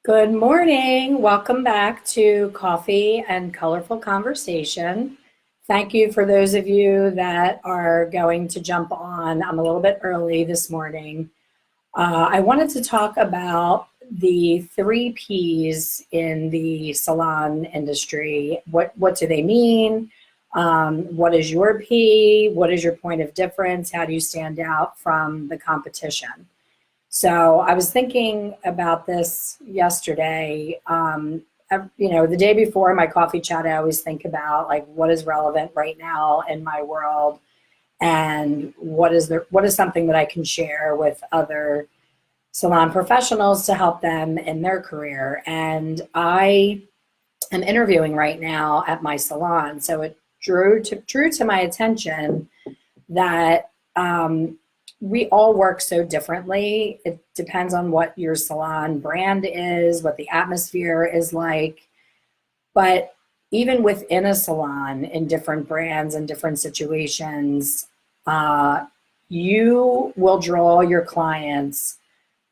Good morning. Welcome back to Coffee and Colorful Conversation. Thank you for those of you that are going to jump on. I'm a little bit early this morning. I wanted to talk about the three P's in the salon industry. What do they mean? What is your P? What is your point of difference? How do you stand out from the competition? So I was thinking about this yesterday. The day before my coffee chat, I always think about like what is relevant right now in my world, and what is something that I can share with other salon professionals to help them in their career. And I am interviewing right now at my salon, so it drew to my attention that we all work so differently. It depends on what your salon brand is, what the atmosphere is like. But even within a salon, in different brands and different situations, you will draw your clients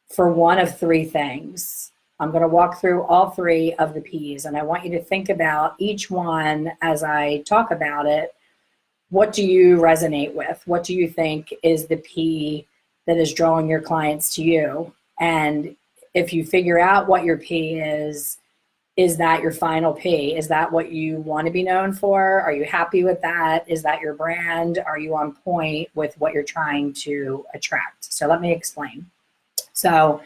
for one of three things. I'm going to walk through all three of the P's, and I want you to think about each one as I talk about it. What do you resonate with? What do you think is the P that is drawing your clients to you? And if you figure out what your P is that your final P? Is that what you want to be known for? Are you happy with that? Is that your brand? Are you on point with what you're trying to attract? So let me explain. So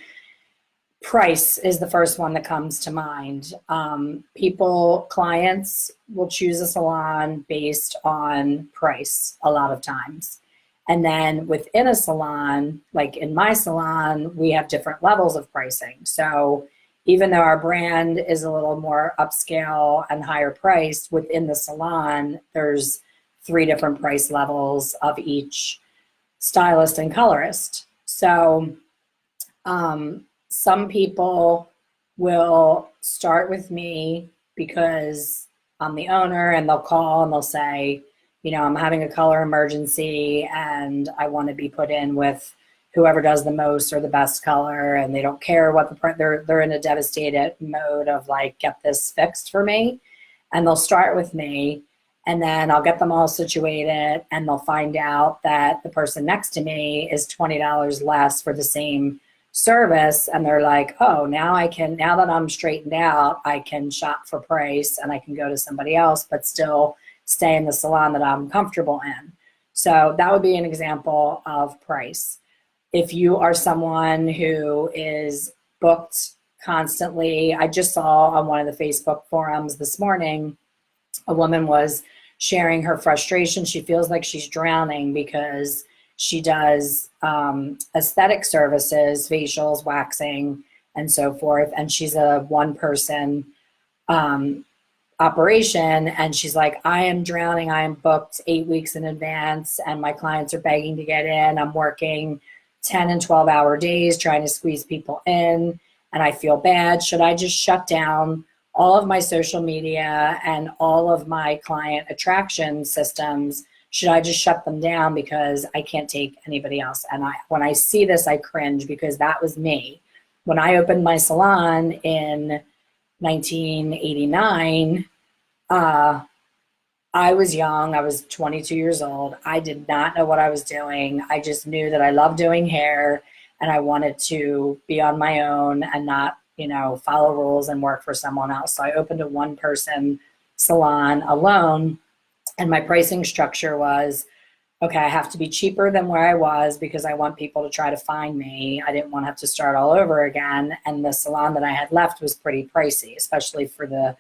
price is the first one that comes to mind. Clients will choose a salon based on price a lot of times. And then within a salon, like in my salon, we have different levels of pricing. So even though our brand is a little more upscale and higher priced, within the salon, there's three different price levels of each stylist and colorist. So some people will start with me because I'm the owner, and they'll call and they'll say, I'm having a color emergency and I want to be put in with whoever does the most or the best color, and they don't care what they're in a devastated mode of like, get this fixed for me. And they'll start with me, and then I'll get them all situated, and they'll find out that the person next to me is $20 less for the same service, and they're like, oh, now that I'm straightened out, I can shop for price and I can go to somebody else but still stay in the salon that I'm comfortable in. So that would be an example of price. If you are someone who is booked constantly, I just saw on one of the Facebook forums this morning, a woman was sharing her frustration. She feels like she's drowning because she does aesthetic services, facials, waxing, and so forth. And she's a one-person operation. And she's like, I am drowning. I am booked 8 weeks in advance, and my clients are begging to get in. I'm working 10 and 12-hour days trying to squeeze people in, and I feel bad. Should I just shut down all of my social media and all of my client attraction systems? Should I just shut them down because I can't take anybody else? And when I see this, I cringe, because that was me. When I opened my salon in 1989, I was young. I was 22 years old. I did not know what I was doing. I just knew that I loved doing hair, and I wanted to be on my own and not, follow rules and work for someone else. So I opened a one-person salon alone. And my pricing structure was, okay, I have to be cheaper than where I was because I want people to try to find me. I didn't want to have to start all over again. And the salon that I had left was pretty pricey, especially for the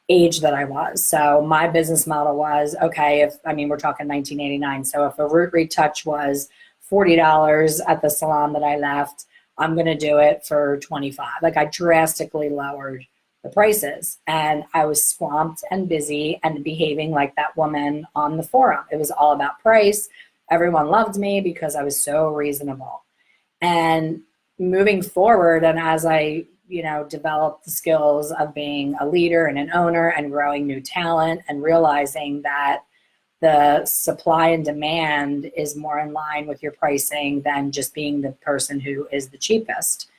age that I was. So my business model was, okay, we're talking 1989. So if a root retouch was $40 at the salon that I left, I'm going to do it for $25. Like, I drastically lowered the prices, and I was swamped and busy and behaving like that woman on the forum. It was all about price. Everyone loved me because I was so reasonable. And moving forward, and as I developed the skills of being a leader and an owner and growing new talent, and realizing that the supply and demand is more in line with your pricing than just being the person who is the cheapest.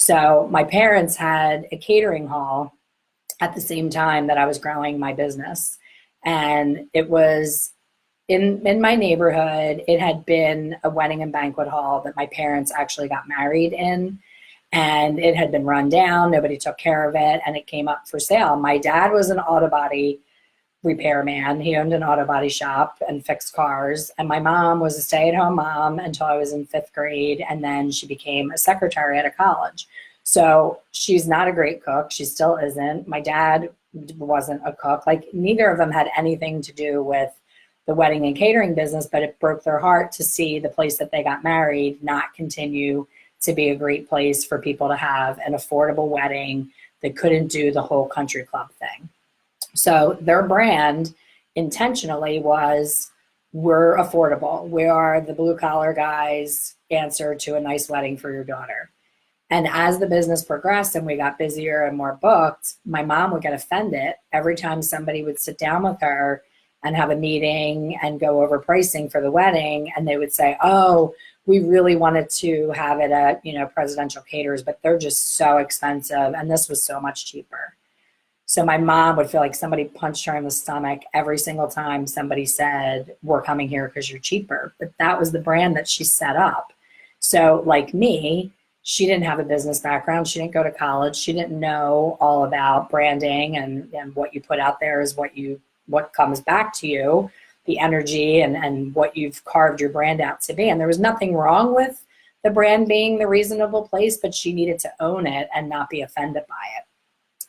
So my parents had a catering hall at the same time that I was growing my business. And it was in my neighborhood. It had been a wedding and banquet hall that my parents actually got married in. And it had been run down. Nobody took care of it. And it came up for sale. My dad was an auto body repairman. He owned an auto body shop and fixed cars. And my mom was a stay-at-home mom until I was in 5th grade. And then she became a secretary at a college. So she's not a great cook. She still isn't. My dad wasn't a cook. Like, neither of them had anything to do with the wedding and catering business, but it broke their heart to see the place that they got married not continue to be a great place for people to have an affordable wedding that couldn't do the whole country club thing. So their brand intentionally was, we're affordable. We are the blue collar guys' answer to a nice wedding for your daughter. And as the business progressed and we got busier and more booked, my mom would get offended every time somebody would sit down with her and have a meeting and go over pricing for the wedding. And they would say, oh, we really wanted to have it at, Presidential Caterers, but they're just so expensive. And this was so much cheaper. So my mom would feel like somebody punched her in the stomach every single time somebody said, we're coming here because you're cheaper. But that was the brand that she set up. So like me, she didn't have a business background. She didn't go to college. She didn't know all about branding and what you put out there is what comes back to you, the energy and what you've carved your brand out to be. And there was nothing wrong with the brand being the reasonable place, but she needed to own it and not be offended by it.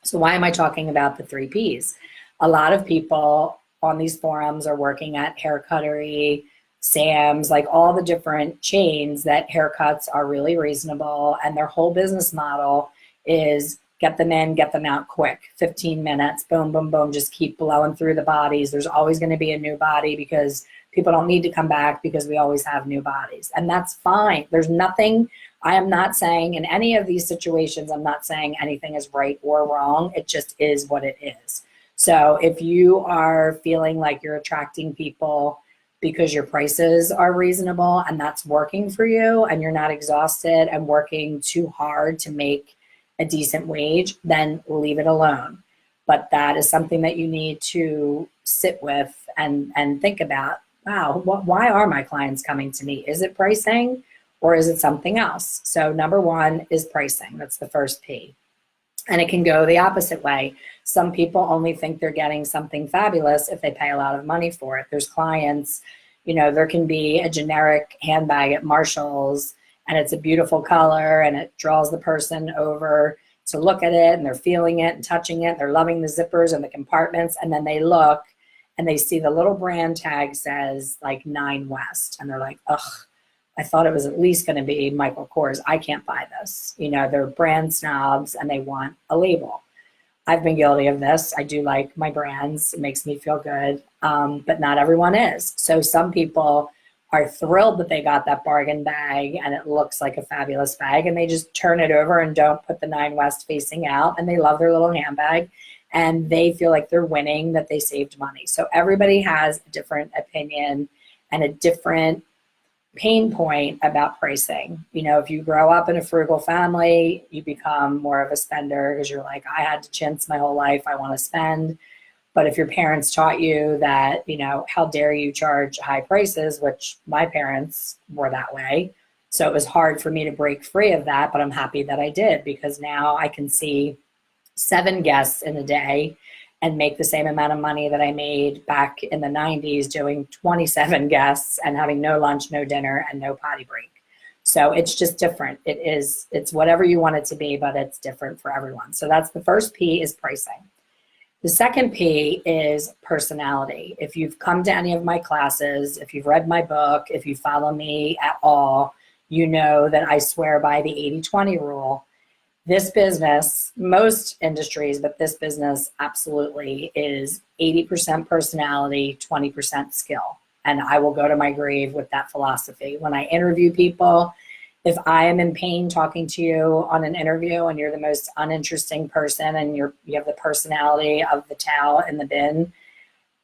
So why am I talking about the 3 Ps? A lot of people on these forums are working at Haircuttery, Sam's, like all the different chains that haircuts are really reasonable, and their whole business model is get them in, get them out quick, 15 minutes, boom, boom, boom, just keep blowing through the bodies. There's always going to be a new body because people don't need to come back because we always have new bodies. And that's fine. There's nothing, I am not saying in any of these situations, I'm not saying anything is right or wrong. It just is what it is. So if you are feeling like you're attracting people because your prices are reasonable and that's working for you and you're not exhausted and working too hard to make a decent wage, then leave it alone. But that is something that you need to sit with and think about, wow, why are my clients coming to me? Is it pricing or is it something else? So number 1 is pricing. That's the first P. And it can go the opposite way. Some people only think they're getting something fabulous if they pay a lot of money for it. There's clients, there can be a generic handbag at Marshall's and it's a beautiful color and it draws the person over to look at it and they're feeling it and touching it. They're loving the zippers and the compartments. And then they look and they see the little brand tag says like 9 West. And they're like, ugh, I thought it was at least going to be Michael Kors. I can't buy this. They're brand snobs and they want a label. I've been guilty of this. I do like my brands. It makes me feel good. But not everyone is. So some people are thrilled that they got that bargain bag and it looks like a fabulous bag and they just turn it over and don't put the 9 West facing out and they love their little handbag and they feel like they're winning, that they saved money. So everybody has a different opinion and a different pain point about pricing. If you grow up in a frugal family, you become more of a spender because you're like, I had to chintz my whole life, I want to spend. But if your parents taught you that, how dare you charge high prices, which my parents were that way. So it was hard for me to break free of that, but I'm happy that I did because now I can see 7 guests in a day and make the same amount of money that I made back in the 90s doing 27 guests and having no lunch, no dinner, and no potty break. So it's just different. It's whatever you want it to be, but it's different for everyone. So that's the first P, is pricing. The second P is personality. If you've come to any of my classes, if you've read my book, if you follow me at all, you know that I swear by the 80-20 rule. This business, most industries, but this business absolutely is 80% personality, 20% skill. And I will go to my grave with that philosophy. When I interview people, if I am in pain talking to you on an interview and you're the most uninteresting person and you have the personality of the towel in the bin,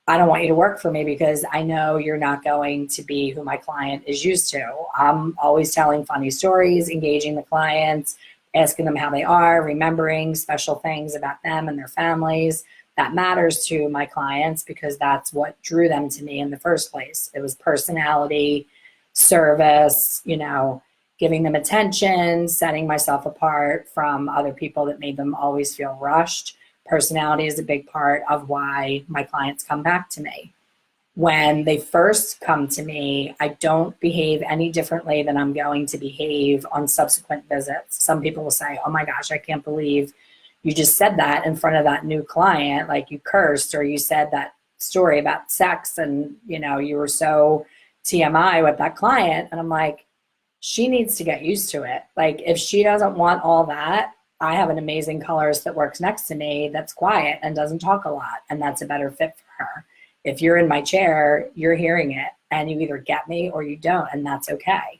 I don't want you to work for me because I know you're not going to be who my client is used to. I'm always telling funny stories, engaging the clients, asking them how they are, remembering special things about them and their families. That matters to my clients because that's what drew them to me in the first place. It was personality, service, giving them attention, setting myself apart from other people that made them always feel rushed. Personality is a big part of why my clients come back to me. When they first come to me, I don't behave any differently than I'm going to behave on subsequent visits. Some people will say, oh my gosh, I can't believe you just said that in front of that new client, like you cursed, or you said that story about sex and, you were so TMI with that client. And I'm like, she needs to get used to it. Like if she doesn't want all that, I have an amazing colorist that works next to me that's quiet and doesn't talk a lot, and that's a better fit for her. If you're in my chair, you're hearing it and you either get me or you don't, and that's okay.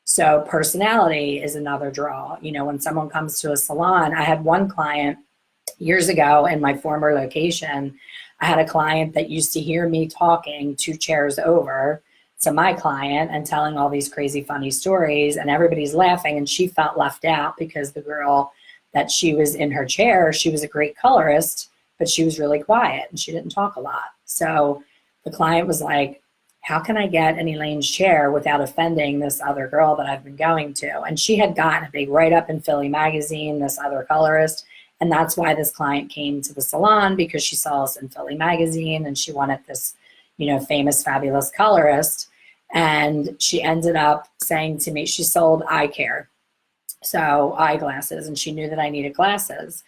So personality is another draw. When someone comes to a salon, I had one client years ago in my former location. I had a client that used to hear me talking 2 chairs over to my client and telling all these crazy funny stories, and everybody's laughing, and she felt left out because the girl that she was in her chair, she was a great colorist, but she was really quiet and she didn't talk a lot. So the client was like, how can I get in Elaine's chair without offending this other girl that I've been going to? And she had gotten a big write-up in Philly magazine, this other colorist. And that's why this client came to the salon, because she saw us in Philly magazine and she wanted this, famous, fabulous colorist. And she ended up saying to me, she sold eye care, so eyeglasses, and she knew that I needed glasses.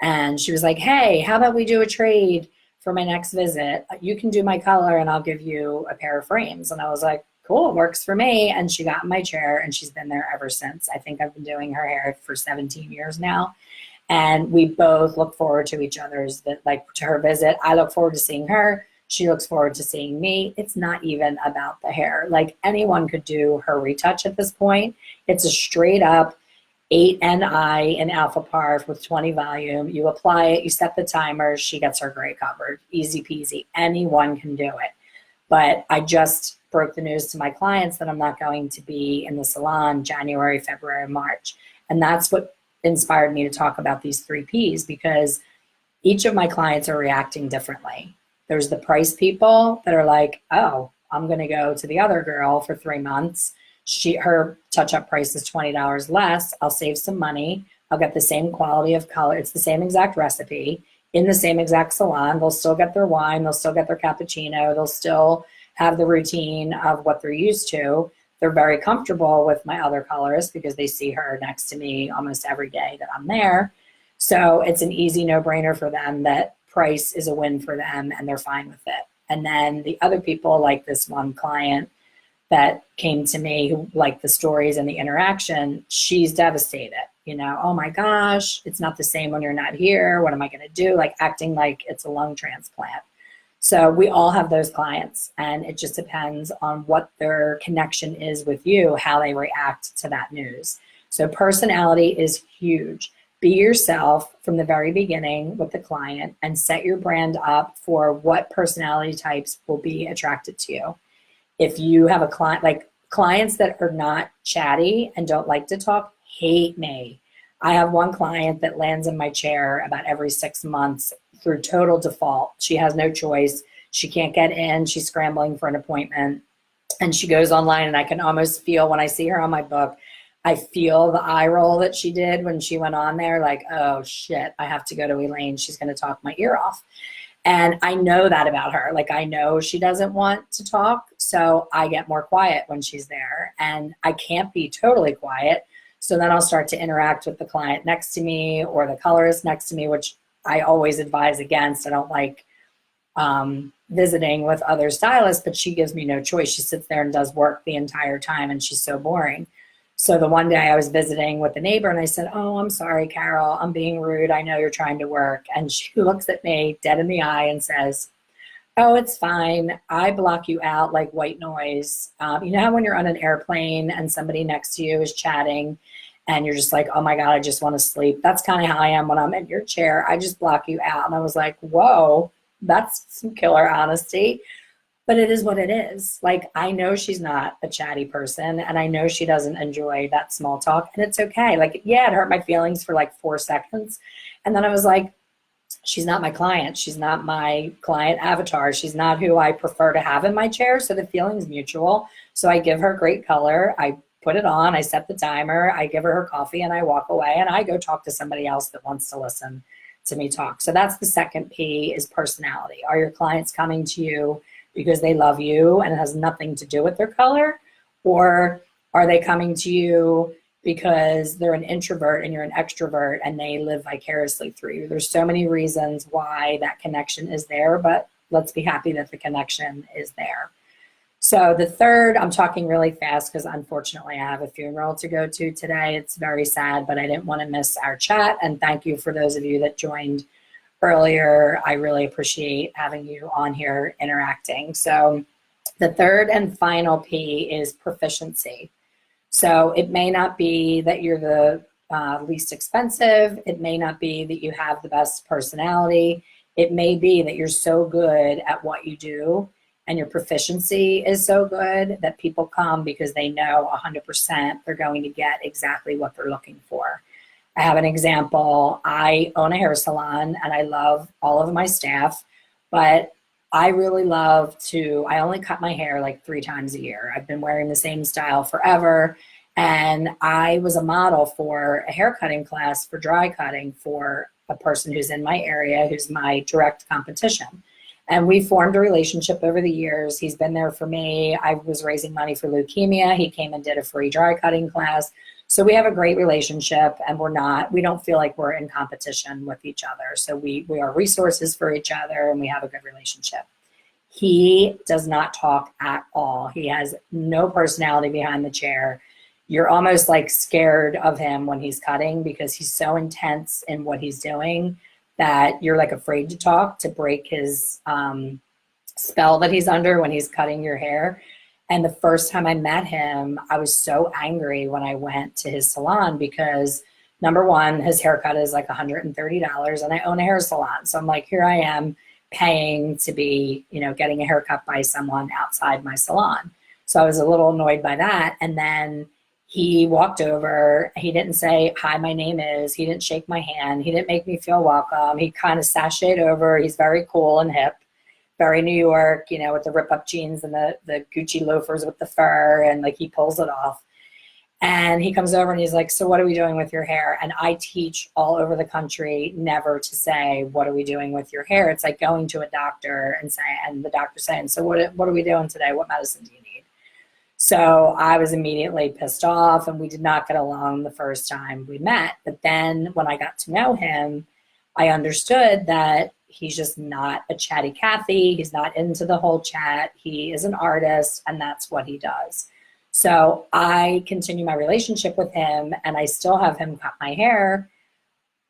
And she was like, hey, how about we do a trade for my next visit? You can do my color and I'll give you a pair of frames. And I was like, cool, works for me. And she got in my chair and she's been there ever since. I think I've been doing her hair for 17 years now. And we both look forward to each other's, to her visit. I look forward to seeing her. She looks forward to seeing me. It's not even about the hair. Like anyone could do her retouch at this point. It's a straight up 8 NI in Alpha Parf with 20 volume. You apply it, you set the timer, she gets her gray covered. Easy peasy. Anyone can do it. But I just broke the news to my clients that I'm not going to be in the salon January, February, March. And that's what inspired me to talk about these 3 Ps, because each of my clients are reacting differently. There's the price people that are like, oh, I'm going to go to the other girl for 3 months. Her touch-up price is $20 less. I'll save some money. I'll get the same quality of color. It's the same exact recipe in the same exact salon. They'll still get their wine. They'll still get their cappuccino. They'll still have the routine of what they're used to. They're very comfortable with my other colorist because they see her next to me almost every day that I'm there. So it's an easy no-brainer for them that price is a win for them and they're fine with it. And then the other people, like this one client that came to me who liked the stories and the interaction, she's devastated. Oh my gosh, it's not the same when you're not here. What am I going to do? Like acting like it's a lung transplant. So we all have those clients, and it just depends on what their connection is with you, how they react to that news. So personality is huge. Be yourself from the very beginning with the client and set your brand up for what personality types will be attracted to you. If you have a client, like clients that are not chatty and don't like to talk, hate me. I have one client that lands in my chair about every 6 months through total default. She has no choice. She can't get in. She's scrambling for an appointment. And she goes online, and I can almost feel when I see her on my book, I feel the eye roll that she did when she went on there, like, oh shit, I have to go to Elaine. She's going to talk my ear off. And I know that about her. Like, I know she doesn't want to talk, so I get more quiet when she's there. And I can't be totally quiet. So then I'll start to interact with the client next to me or the colorist next to me, which I always advise against. I don't like visiting with other stylists, but she gives me no choice. She sits there and does work the entire time, and she's so boring. So the one day I was visiting with a neighbor, and I said, oh, I'm sorry, Carol, I'm being rude. I know you're trying to work. And she looks at me dead in the eye and says, oh, it's fine. I block you out like white noise. You know how when you're on an airplane and somebody next to you is chatting and you're just like, oh my God, I just want to sleep. That's kind of how I am when I'm in your chair. I just block you out. And I was like, whoa, that's some killer honesty. But it is what it is. Like, I know she's not a chatty person, and I know she doesn't enjoy that small talk, and it's okay. Like, yeah, it hurt my feelings for like 4 seconds. And then I was like, she's not my client. She's not my client avatar. She's not who I prefer to have in my chair. So the feeling's mutual. So I give her great color. I put it on. I set the timer. I give her coffee and I walk away and I go talk to somebody else that wants to listen to me talk. So that's the second P, is personality. Are your clients coming to you because they love you and it has nothing to do with their color? Or are they coming to you because they're an introvert and you're an extrovert and they live vicariously through you? There's so many reasons why that connection is there, but let's be happy that the connection is there. So the third, I'm talking really fast because unfortunately I have a funeral to go to today. It's very sad, but I didn't want to miss our chat. And thank you for those of you that joined earlier. I really appreciate having you on here interacting. So the third and final P is proficiency. So it may not be that you're the least expensive. It may not be that you have the best personality. It may be that you're so good at what you do and your proficiency is so good that people come because they know 100% they're going to get exactly what they're looking for. I have an example. I own a hair salon and I love all of my staff, but I really love to, I only cut my hair like 3 times a year. I've been wearing the same style forever. And I was a model for a haircutting class for dry cutting for a person who's in my area, who's my direct competition. And we formed a relationship over the years. He's been there for me. I was raising money for leukemia. He came and did a free dry cutting class. So we have a great relationship and we don't feel like we're in competition with each other. So we are resources for each other and we have a good relationship. He does not talk at all. He has no personality behind the chair. You're almost like scared of him when he's cutting because he's so intense in what he's doing that you're like afraid to talk, to break his spell that he's under when he's cutting your hair. And the first time I met him, I was so angry when I went to his salon because number one, his haircut is like $130 and I own a hair salon. So I'm like, here I am paying to be, getting a haircut by someone outside my salon. So I was a little annoyed by that. And then he walked over, he didn't say, hi, my name is, he didn't shake my hand, he didn't make me feel welcome. He kind of sashayed over. He's very cool and hip, very New York, with the rip up jeans and the Gucci loafers with the fur, and like he pulls it off. And he comes over and he's like, so what are we doing with your hair? And I teach all over the country never to say, what are we doing with your hair? It's like going to a doctor and the doctor saying, so what are we doing today? What medicine do you need? So I was immediately pissed off and we did not get along the first time we met. But then when I got to know him, I understood that he's just not a chatty Cathy. He's not into the whole chat. He is an artist and that's what he does. So I continue my relationship with him and I still have him cut my hair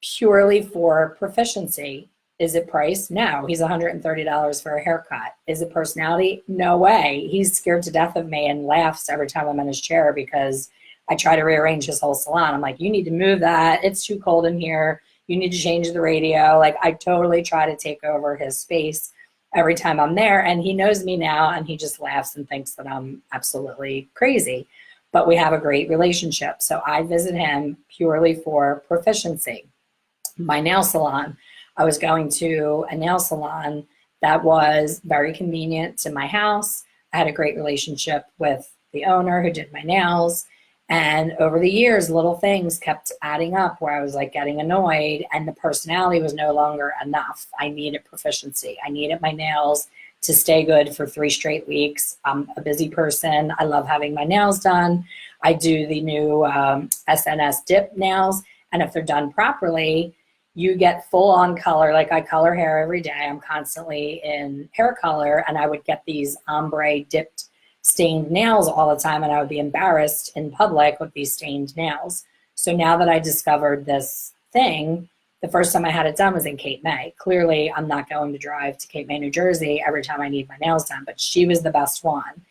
purely for proficiency. Is it price? No. He's $130 for a haircut. Is it personality? No way. He's scared to death of me and laughs every time I'm in his chair because I try to rearrange his whole salon. I'm like, you need to move that. It's too cold in here. You need to change the radio. Like, I totally try to take over his space every time I'm there. And he knows me now and he just laughs and thinks that I'm absolutely crazy. But we have a great relationship. So I visit him purely for proficiency. My nail salon. I was going to a nail salon that was very convenient to my house. I had a great relationship with the owner who did my nails. And over the years, little things kept adding up where I was like getting annoyed and the personality was no longer enough. I needed proficiency. I needed my nails to stay good for 3 straight weeks. I'm a busy person. I love having my nails done. I do the new SNS dip nails. And if they're done properly, you get full on color. Like I color hair every day. I'm constantly in hair color and I would get these ombre dipped stained nails all the time and I would be embarrassed in public with these stained nails. So now that I discovered this thing, the first time I had it done was in Cape May. Clearly, I'm not going to drive to Cape May, New Jersey every time I need my nails done, but she was the best one.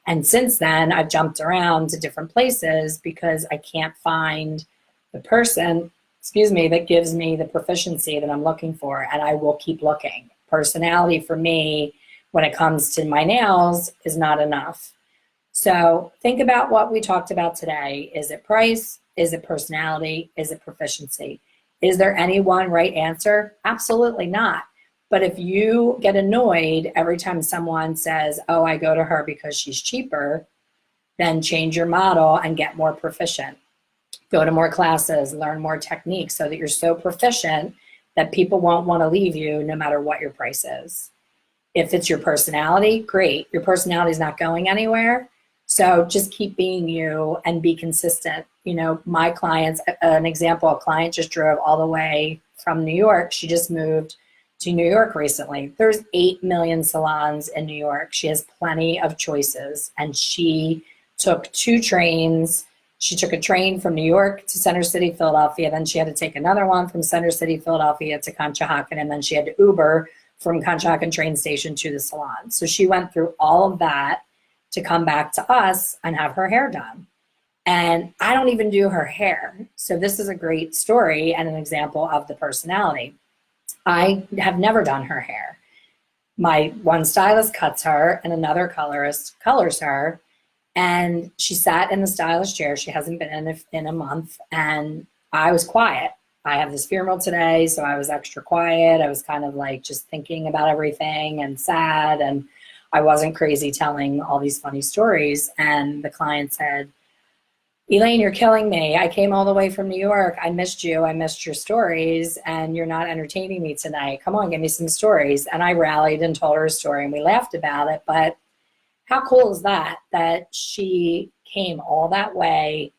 And since then, I've jumped around to different places because I can't find the person that gives me the proficiency that I'm looking for, and I will keep looking. Personality for me when it comes to my nails is not enough. So think about what we talked about today. Is it price? Is it personality? Is it proficiency? Is there any one right answer? Absolutely not. But if you get annoyed every time someone says, oh, I go to her because she's cheaper, then change your model and get more proficient. Go to more classes, learn more techniques so that you're so proficient that people won't want to leave you no matter what your price is. If it's your personality, great. Your personality is not going anywhere. So just keep being you and be consistent. You know, my clients, an example, a client just drove all the way from New York. She just moved to New York recently. There's 8 million salons in New York. She has plenty of choices. And she took 2 trains. She took a train from New York to Center City, Philadelphia. Then she had to take another one from Center City, Philadelphia to Conshohocken. And then she had to Uber from Conshohocken train station to the salon. So she went through all of that to come back to us and have her hair done. And I don't even do her hair. So this is a great story and an example of the personality. I have never done her hair. My one stylist cuts her and another colorist colors her. And she sat in the stylist chair. She hasn't been in a month. And I was quiet. I have this funeral today, so I was extra quiet. I was kind of like just thinking about everything and sad. And I wasn't crazy telling all these funny stories. And the client said, Elaine, you're killing me. I came all the way from New York. I missed you. I missed your stories, and you're not entertaining me tonight. Come on, give me some stories. And I rallied and told her a story, and we laughed about it. But how cool is that, that she came all that way?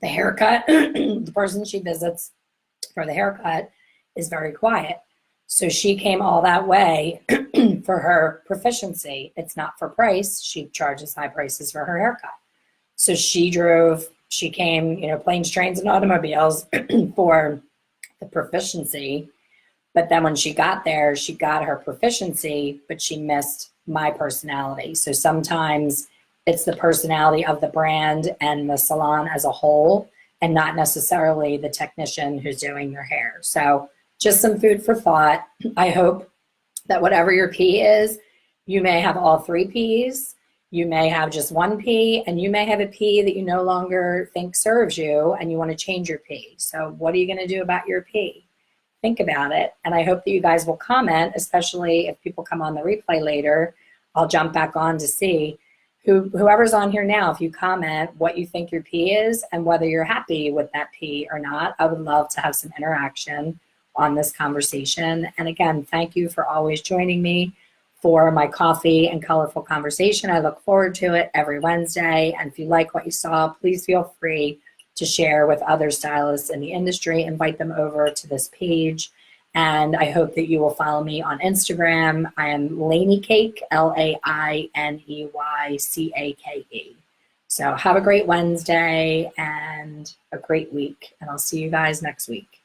The haircut, the person she visits for the haircut is very quiet. So she came all that way for her proficiency. It's not for price. She charges high prices for her haircut. So she came, you know, planes, trains, and automobiles for the proficiency. But then when she got there, she got her proficiency, but she missed my personality. So sometimes it's the personality of the brand and the salon as a whole, and not necessarily the technician who's doing your hair. So just some food for thought. I hope that whatever your P is, you may have all 3 Ps. You may have just 1 P, and you may have a P that you no longer think serves you, and you want to change your P. So what are you going to do about your P? Think about it. And I hope that you guys will comment, especially if people come on the replay later. I'll jump back on to see whoever's on here now, if you comment what you think your P is and whether you're happy with that P or not. I would love to have some interaction on this conversation. And again, thank you for always joining me for my coffee and colorful conversation. I look forward to it every Wednesday. And if you like what you saw, please feel free to share with other stylists in the industry, invite them over to this page. And I hope that you will follow me on Instagram. I am Lainycake, LAINEYCAKE. So have a great Wednesday and a great week. And I'll see you guys next week.